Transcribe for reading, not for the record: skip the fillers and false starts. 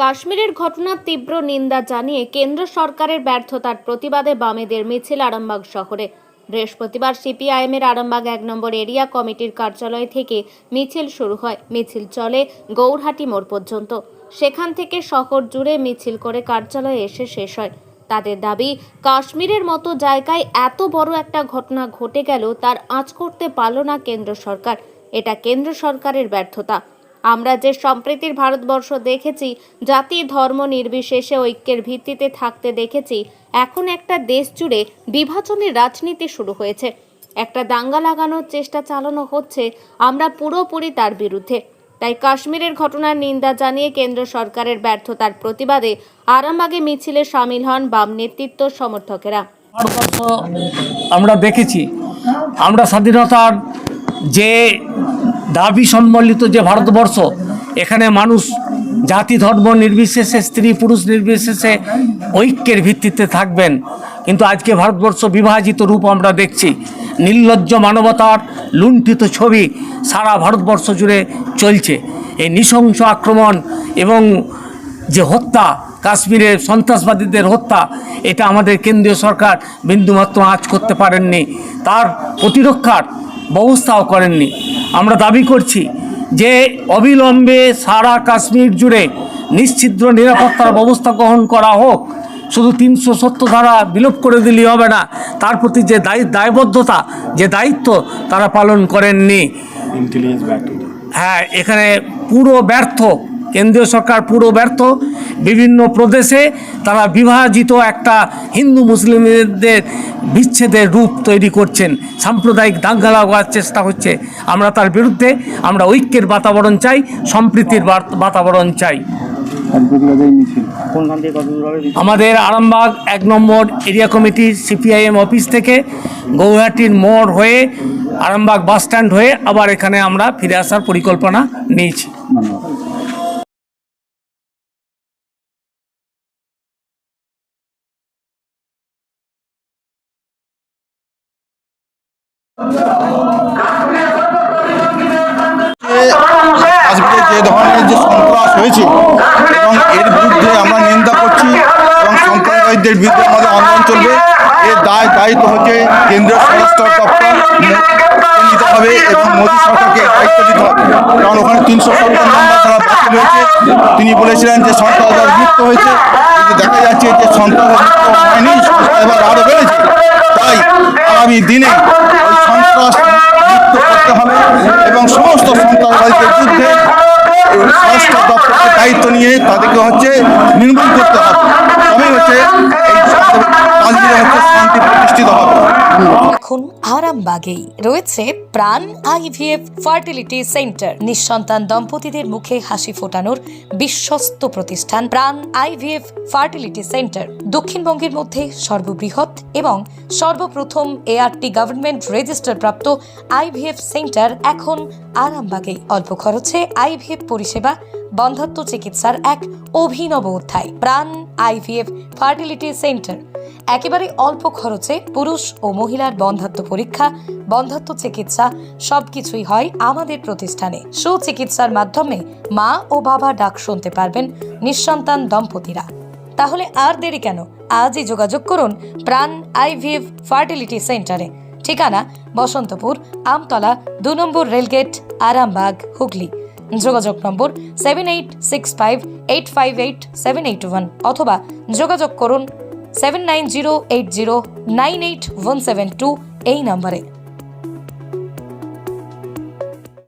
কাশ্মীরের ঘটনার তীব্র নিন্দা জানিয়ে কেন্দ্র সরকারের ব্যর্থতার প্রতিবাদে বামেদের মিছিল আরামবাগ শহরে। বৃহস্পতিবার সিপিআইএমের আরামবাগ ১ নম্বর এরিয়া কমিটির কার্যালয় থেকে মিছিল শুরু হয়। মিছিল চলে গৌরহাটি মোড় পর্যন্ত। সেখান থেকে শহর জুড়ে মিছিল করে কার্যালয়ে এসে শেষ হয়। তাদের দাবি, কাশ্মীরের মতো জায়গায় এত বড় একটা ঘটনা ঘটে গেল, তার আঁচ করতে পারল না কেন্দ্র সরকার। এটা কেন্দ্র সরকারের ব্যর্থতা। আমরা যে সম্প্রীতির ভারতবর্ষ দেখেছি, জাতি ধর্ম নির্বিশেষে ঐক্যের ভিত্তিতে থাকতে দেখেছি, এখন একটা দেশ জুড়ে বিভাজনের রাজনীতি শুরু হয়েছে। একটা দাঙ্গা লাগানোর চেষ্টা চালানো হচ্ছে। আমরা পুরোপুরি তার বিরুদ্ধে। তাই কাশ্মীরের ঘটনার নিন্দা জানিয়ে কেন্দ্র সরকারের ব্যর্থতার প্রতিবাদে আরামবাগে মিছিলে সামিল হন বাম নেতৃত্ব সমর্থকেরা। ভারতবর্ষ আমরা দেখেছি, আমরা স্বাধীনতার যে দাবি সম্বলিত যে ভারতবর্ষ, এখানে মানুষ জাতি ধর্ম নির্বিশেষে, স্ত্রী পুরুষ নির্বিশেষে ঐক্যের ভিত্তিতে থাকবেন। কিন্তু আজকে ভারতবর্ষ বিভাজিত রূপ আমরা দেখছি। নির্লজ্জ মানবতার লুণ্ঠিত ছবি সারা ভারতবর্ষ জুড়ে চলছে। এই নৃশংস আক্রমণ এবং যে হত্যা, কাশ্মীরের সন্ত্রাসবাদীদের হত্যা, এটা আমাদের কেন্দ্রীয় সরকার বিন্দুমাত্র আঁচ করতে পারেননি, তার প্রতিরক্ষার ব্যবস্থাও করেননি। আমরা দাবি করছি যে অবিলম্বে সারা কাশ্মীর জুড়ে নিশ্ছিদ্র নিরাপত্তার ব্যবস্থা গ্রহণ করা হোক। শুধু ৩৭০ ধারা বিলোপ করে দিলেই হবে না, তার প্রতি যে দায়বদ্ধতা, যে দায়িত্ব তারা পালন করেননি। হ্যাঁ, এখানে পুরো ব্যর্থ, কেন্দ্রীয় সরকার পুরো ব্যর্থ। বিভিন্ন প্রদেশে তারা বিভাজিত একটা হিন্দু মুসলিমদের বিচ্ছেদের রূপ তৈরি করছেন, সাম্প্রদায়িক দাঙ্গা লাগার চেষ্টা হচ্ছে। আমরা তার বিরুদ্ধে, আমরা ঐক্যের বাতাবরণ চাই, সম্প্রীতির বাতাবরণ চাই। আমাদের আরামবাগ ১ নম্বর এরিয়া কমিটির সিপিআইএম অফিস থেকে গৌরহাটির মোড় হয়ে আরামবাগ বাস স্ট্যান্ড হয়ে আবার এখানে আমরা ফিরে আসার পরিকল্পনা নিয়েছি। কাশ্মীরে যে ধরনের যে সন্ত্রাস হয়েছে এবং এর বিরুদ্ধে আমরা নিন্দা করছি এবং সম্প্রদায়দের বিরুদ্ধে আমাদের আন্দোলন চলবে। এর দায়িত্ব হচ্ছে কেন্দ্রীয় স্বরাষ্ট্র দপ্তর নিতে হবে এবং মোদী সরকারকে দায়িত্ব দিতে হবে। কারণ ওখানে ৩৭০ নম্বর ধারা বাতিল হয়েছে। তিনি বলেছিলেন যে সন্ত্রাসবাদ মুক্ত হয়েছে, কিন্তু দেখা যাচ্ছে যে সন্ত্রাসবাদ মুক্ত হয়নি, সন্ত্রাসবাদ আরও বেড়েছে। তাই আগামী দিনে ওই সন্ত্রাস মুক্ত করতে হবে এবং সমস্ত সন্ত্রাসবাদীদের বিরুদ্ধে স্বরাষ্ট্র দপ্তরকে দায়িত্ব নিয়ে তাদেরকে নির্মূল করতে হবে। তবেই এই কাশ্মীরে শান্তি প্রতিষ্ঠিত হবে। এখন আরামবাগেই রয়েছে প্রাণ আইভিএফ ফার্টিলিটি সেন্টার। নিঃসন্তান দম্পতিদের মুখে হাসি ফোটানোর বিশ্বস্ত প্রতিষ্ঠান প্রাণ আইভিএফ ফার্টিলিটি সেন্টার দক্ষিণবঙ্গের মধ্যে সর্ববৃহৎ এবং সর্বপ্রথম এআরটি গভর্নমেন্ট রেজিস্টার প্রাপ্ত আইভিএফ সেন্টার এখন আরামবাগেই। অল্প খরচে আইভিএফ পরিষেবা, বন্ধ্যাত্ব চিকিৎসার এক অভিনব অধ্যায়। প্রাণ আইভিএফ ফার্টিলিটি সেন্টার একেবারে অল্প খরচে পুরুষ ও মহিলার বন্ধ্যাত্ব পরীক্ষা, বন্ধ্যাত্ব চিকিৎসা সবকিছুই হয় আমাদের প্রতিষ্ঠানে। সুচিকিৎসার মাধ্যমে মা ও বাবা ডাক শুনতে পারবেন নিঃসন্তান দম্পতিরা। তাহলে আর দেরি কেন? আজই যোগাযোগ করুন প্রাণ আইভিএফ ফার্টিলিটি সেন্টারে। ঠিকানা বসন্তপুর, আমতলা, ২ নম্বর রেলগেট, আরামবাগ, হুগলি। যোগাযোগ নম্বর 7865858781 অথবা যোগাযোগ করুন 7908098172 এই নম্বরে।